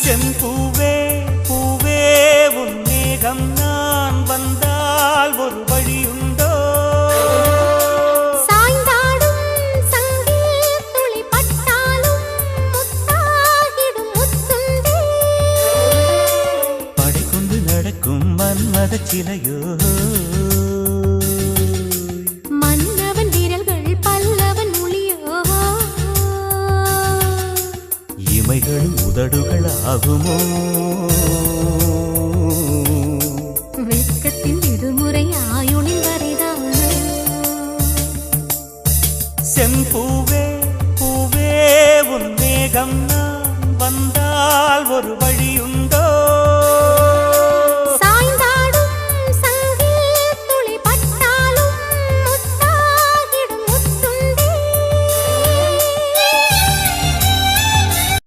செம்பூவே பூவே உன் மேகம் நான் வந்தால் ஒரு வழியுண்டோ சாய்ந்தாடும் சங்கில் துளி பட்டாலும் முத்தாகிடும் முத்துண்டே படை கொண்டு நடக்கும் மன்மத சிலையோ மன்னவன் விரல்கள் பல்லவன் மொழியோ இமைகள் உதடுகள் ஆகுமோ வெட்கத்தின் விடுமுறை ஆயுளின் வரைதான் செம்பூவே பூவே உன் மேகம் நான் வந்தால் ஒரு வழியுண்டோ